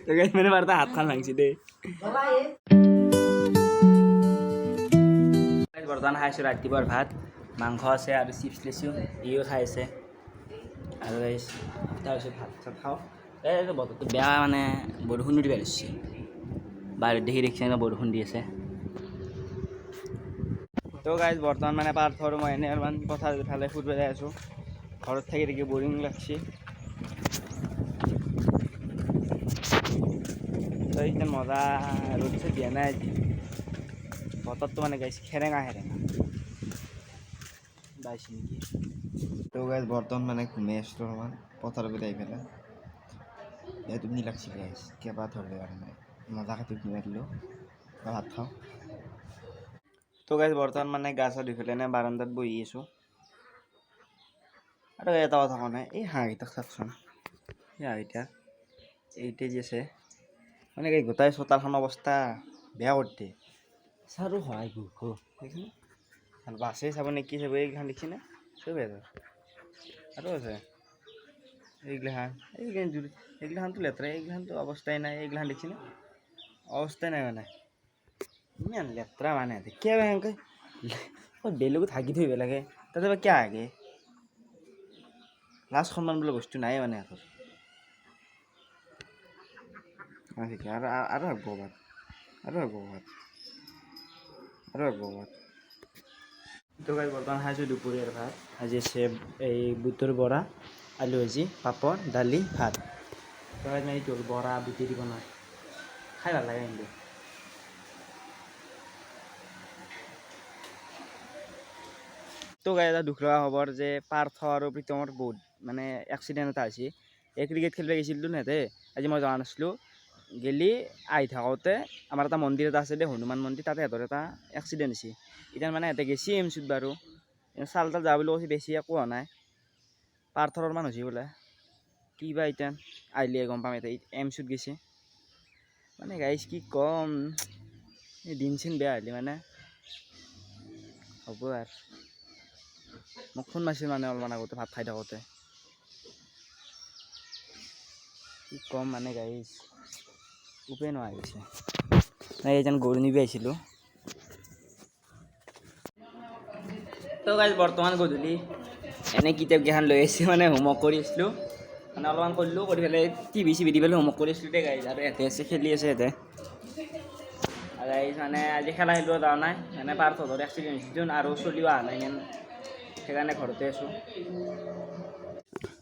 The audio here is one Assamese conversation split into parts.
মানে বাৰটা হাতখন ভাঙিছে দেই বৰ্তমান খাইছোঁ ৰাতিপুৱাৰ ভাত মাংস আছে আৰু চিপছ লৈছোঁ ইও খাই আছে আৰু তাৰপিছত ভাত চাত খাওঁ এইটো বতৰটো বেয়া মানে বৰষুণ দিব লাগিছে বাহিৰত দেখিছে বৰষুণ দি আছে তো গাইজ বৰ্তমান মানে পাৰ্থ আৰু মই এনেই অলপমান পথাৰ ফালে ফুৰিব যাই আছোঁ ঘৰত থাকি থাকি বৰিং লাগছে তো এতিয়া মজা ৰ'দ চ'দ দিয়া নাই আজি বতৰটো মানে গাইজ খেৰেঙা বাইছে নেকি তো গাইজ বৰ্তমান মানে ঘুমাই আছিলোঁ অলপমান পথাৰৰ পৰা আহি পেলাই টোপনি লাগছিল গাইজ কেইবা ধৰিলে কাৰণে মজা কাটি ঘুমাই দিলোঁ ভাত খাওঁ তো গাইজ বৰ্তমান মানে গা চা ধুই পেলাই বাৰান্দাত বহি আছোঁ আৰু এটা কথা কোৱা নাই এই হাঁহকেইটাক চাওকচোন এই হাঁহকেইটা এইতে যি আছে মানে এই গোটাই চোতালখন অৱস্থা বেয়া কৰিছে চাৰো হয় দেখিছেনে আৰু বাছেই চাব নে কি চাব এইগিলাখান দেখিছেনে চব আৰু আছে এইগিলাখানটো লেতেৰা এইগিলাখানটো অৱস্থাই নাই এইগিলাখান দেখিছেনে অৱস্থাই নাই মানে ইমান লেতেৰা মানে কিয় এনেকৈ বেলেগত হাগি থৈ লাগে তাতে বা কিয় হাগে লাজ সন্মান বোলা বস্তু নাই মানে সিহঁতৰ আৰু হাগব তো গাইজ বৰ্তমান খাইছোঁ দুপৰীয়াৰ ভাত আজি আছে এই বুটৰ বৰা আলু ভাজি পাপৰ দালি ভাত তো গাইজ এইটো বৰা বুটে দি বনাই খাই ভাল লাগে কিন্তু তো গাইজ এটা দুখ লগা খবৰ যে পাৰ্থ আৰু প্ৰীতমৰ বহুত মানে এক্সিডেণ্ট এটা হৈছে এই ক্ৰিকেট খেলিব গৈছিলোঁ সিহঁতে আজি মই যোৱা নাছিলোঁ গেলি আহি থাকোঁতে আমাৰ এটা মন্দিৰ এটা আছে দেই হনুমান মন্দিৰ তাতে সিহঁতৰ এটা এক্সিডেণ্ট হৈছে এতিয়া মানে সিহঁতে গেছি এমচুত বাৰু চাল তাল যাব বুলি কৈছে বেছি একো হোৱা নাই পাৰ্থৰ মান হৈছে বোলে কি বা এতিয়া আহিলে গম পাম এতিয়া এমচুত গৈছে মানে গাইজ কি ক'ম এই দিন চিন বেয়া হ'লে মানে হ'ব আৰু মোক ফোন মাৰিছিল মানে অলপমান আগতে ভাত খাই থাকোঁতে কি ক'ম মানে গাইজ উপায় নোহোৱা গৈছে নাই এজন গৰু নিবি আহিছিলোঁ তো গাইজ বৰ্তমান গধূলি এনেই কিতাপকেইখন লৈ আহিছোঁ মানে হোমৱৰ্ক কৰি আছিলোঁ মানে অলপমান কৰিলোঁ কৰি পেলাই টিভি চিভি দি পেলাই হোমৱৰ্ক কৰি আছিলোঁ দেই গাইজ আৰু ইয়াতে আছে খেলি আছে ইয়াতে আৰু গাইজ মানে আজি খেলা খেলিব যোৱা নাই মানে পাৰ্থহঁতৰ এক্সিডেণ্ট হৈছে আৰু চলিও অহা নাই ইমান সেইকাৰণে ঘৰতে আছোঁ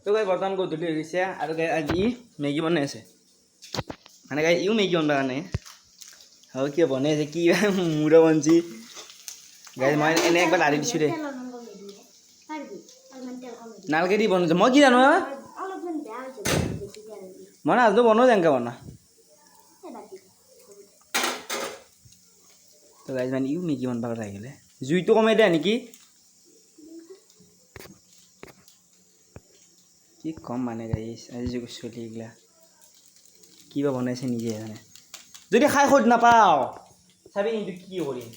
তো গাইজ বৰ্তমান গধূলি হৈ গৈছে আৰু গাইজ আজি মেগী বনাই আছে মানে গাইজ ইও মেগী বনাব কাৰণে আৰু কিয় বনাই আছে কি মূৰা বনছি গাইজ মই এনেই একবাৰ লাৰি দিছোঁ দেই নালকে দি বনাইছোঁ মই কি জানো মই নাজানো বনাওঁ যেনেকৈ বনা তো গাইজ মানে ইও মেগী বনাব কাৰণে আহিলে জুইটো কমাই দিয়া নেকি কি কম মানে গাইজ আজি চলি এইগিলা কিবা বনাইছে নিজে মানে যদি খাই সোধ নাপাওঁ চাবি কিন্তু কি কৰিম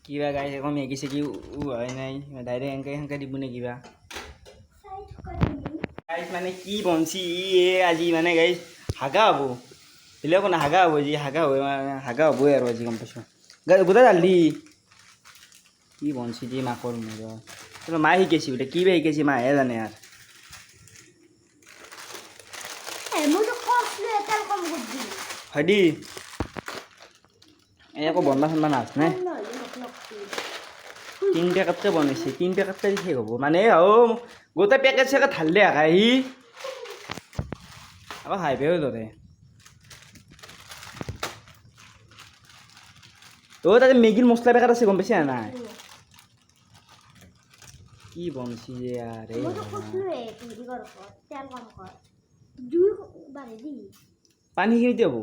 কিবা গাইজ আকৌ মেগী চেগি হয় নাই ডাইৰেক্ট এনেকৈ দিব নে কিবা গাইজ মানে কি বনছি আজি মানে গাইজ হাগা হ'ব বেলেগ একো নাই হাগা হ'ব যি হাগা হ'বই আৰু আজি গম পাইছোঁ গাইজ গোটেই জাল্দি কি বনছি যি মাকৰ মূৰত মায়ে শিকাইছে বোলে কি বা শিকাইছে মাহে জানে আৰু হয় দি এই আকৌ বন্ধা চন্দা নাচ নে 3 পেকেটকে বনাইছে 3 পেকেটকে শেষ হ'ব মানে গোটেই পেকেট চেকেট ঢালি আহি আকৌ হাইবে হৈ ধৰে তাতে মেগীৰ মছলা পেকেট আছে গম পাইছা নাই কি বনছি যে আৰে পানী খিনি হ'ব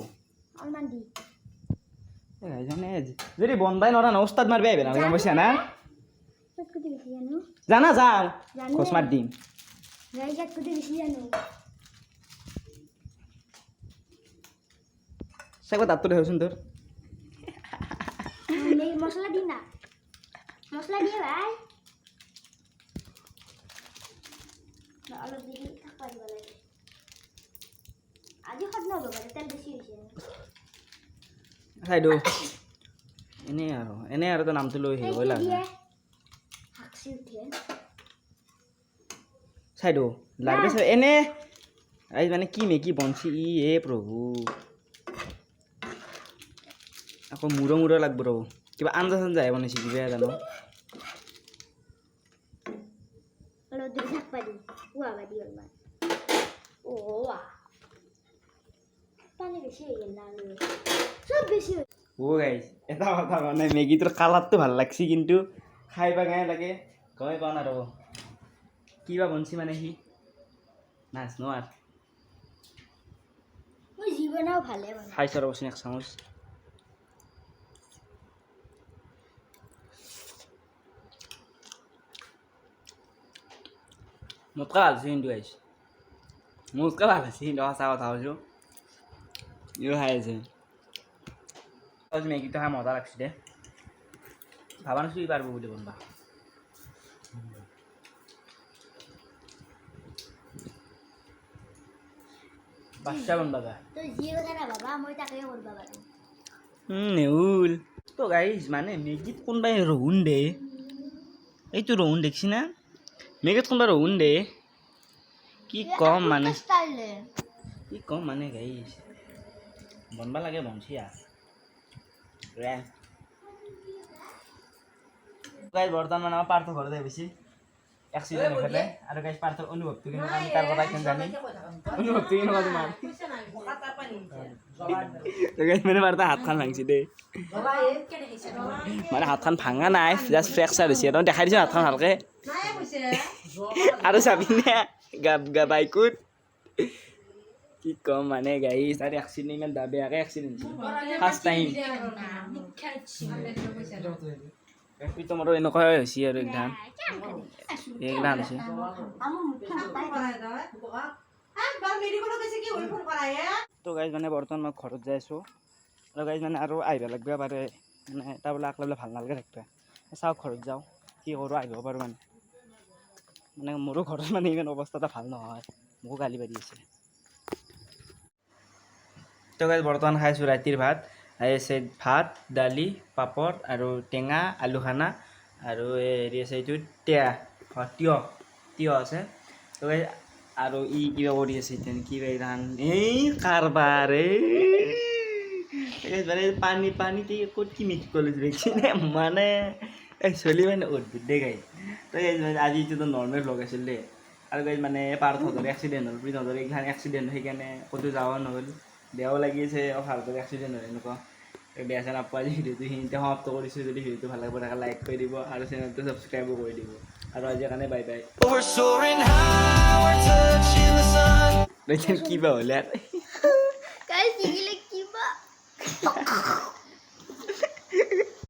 যদি বনবাই নৰা ন উস্তাদ মাৰিব আহিব গম পাইছা না জানা যাওঁ খোজ মাত দিম চাগৈ তাতটো দেচোন তোৰ মশলা দি না মশলা দিয়ে ভাই অলপ দেৰি থাকবা দিব লাগে আজি সদ নহ'ব পাৰে তেল বেছি হৈছে চাইদো এনেই আৰু তো নামটো লৈ আহিবই লাগে হাকছি উঠে চাইদো লাগবে চাই এনে আজ মানে কি মেগী বনছি এ প্ৰভু আকৌ মূৰো লাগব ৰ'ব কিবা আঞ্জা চাঞ্জা বনাইছে কিবা জানো অলপ দেৰি থাকবা দি বাদি অলপমান পানী বেছি হৈ গ'ল না চব বেছি হৈ গাইছ এটা কথা মানে মেগীটোৰ কালাৰটো ভাল লাগছি কিন্তু খাই বা গায়ে লাগে গমে পোৱা নাই ৰ'ব কিবা বনছি মানে সি নাজনো আৰু মই যি বনাও ভালে বনাওঁ খাইছোঁ ৰ'বচোন এক চামুচ মোতকৈ ভাল হৈছে কিন্তু গাইছ মোতকৈ ভাল হৈছে কিন্তু সঁচা কথা কৈছোঁ ইও খাই আছে আজি মেগীটো খাই মজা লাগছে দে ভাবা নাছিলোঁ ই পাৰিব বুলি বনবা বাচ্চা বনবা যা তই যি কথা নাভাবা মই তাকে কৰিব পাৰোঁ নেউল তো গাইজ মানে মেগীত কোনোবাই ৰহুন দে এইটো ৰহুন দেখছি না মেগীত কোনোবাই ৰহুন দে কি কম মানে কি কম মানে গাইজ বনবা লাগে বনছি আৰু গাইজ বৰ্তমান মানে আমাৰ পাৰ্থ ঘৰতে বেছি এক্সিডেণ্ট হৈ পেলাই আৰু গাইজ পাৰ্থৰ অনুভৱটো কেনেকুৱা আমি তাৰ কথা জানি অনুভৱটো কেনেকুৱা তোমাৰ মানে পাৰ্থ হাতখন ভাঙিছে দেই মানে হাতখন ভাঙা নাই জাষ্ট ফ্ৰেকচাৰ হৈছে তই দেখাই দিছোঁ হাতখন ভালকৈ আৰু চাবি নে বাইকত কি ক'ম মানে গাইজ আৰু এক্সিডেণ্ট ইমান বেয়াকৈ এক্সিডেণ্ট ফাৰ্ষ্ট টাইম প্ৰীতমৰো এনেকুৱাই হৈছে আৰু একধান হৈছে তো গাইজ মানে বৰ্তমান মই ঘৰত যাই আছোঁ আৰু গাইজ মানে আৰু আহিব লাগিব পাৰে মানে এটা বোলে আকলে বোলে ভাল নালাগে থাকিব চাওক ঘৰত যাওঁ কি কৰোঁ আহিব পাৰোঁ মানে মোৰো ঘৰত মানে ইমান অৱস্থা এটা ভাল নহয় মোকো গালি পাৰি আছে তো গাইজ বৰ্তমান খাইছোঁ ৰাতিৰ ভাত আছে ভাত দালি পাপৰ আৰু টেঙা আলু খানা আৰু হেৰি আছে এইটো তিয়হ আছে তো গাইজ আৰু ই কিবা কৰি আছে এতিয়া কিবা ধান এই কাৰবাৰ মানে পানীতে ক'ত কি মিক্স কৰি দেখিছে মানে চলি মানে অদ্ভুত দেই গাইজ তো আজি এইটোতো নৰ্মেল ভ্লগ আছিল দেই আৰু গাইজ মানে পাৰ্থহঁতৰ এক্সিডেণ্ট হ'ল প্ৰীতহঁতৰ এইখান এক্সিডেণ্ট সেইকাৰণে ক'তো যাৱা নহ'ল বেয়াও লাগিছে ভালকৈ এক্সিডেণ্ট হয় এনেকুৱা বেয়া চেয়া নাপোৱা যে ভিডিঅ'টো সেইখিনিতে সমাপ্ত কৰিছোঁ যদি ভিডিঅ'টো ভাল লাগিব তাকে লাইক কৰি দিব আৰু চেনেলটো ছাবস্ক্ৰাইবো কৰি দিব আৰু আজিৰ কাৰণে বাই বাই কিবা হ'লে গাইজ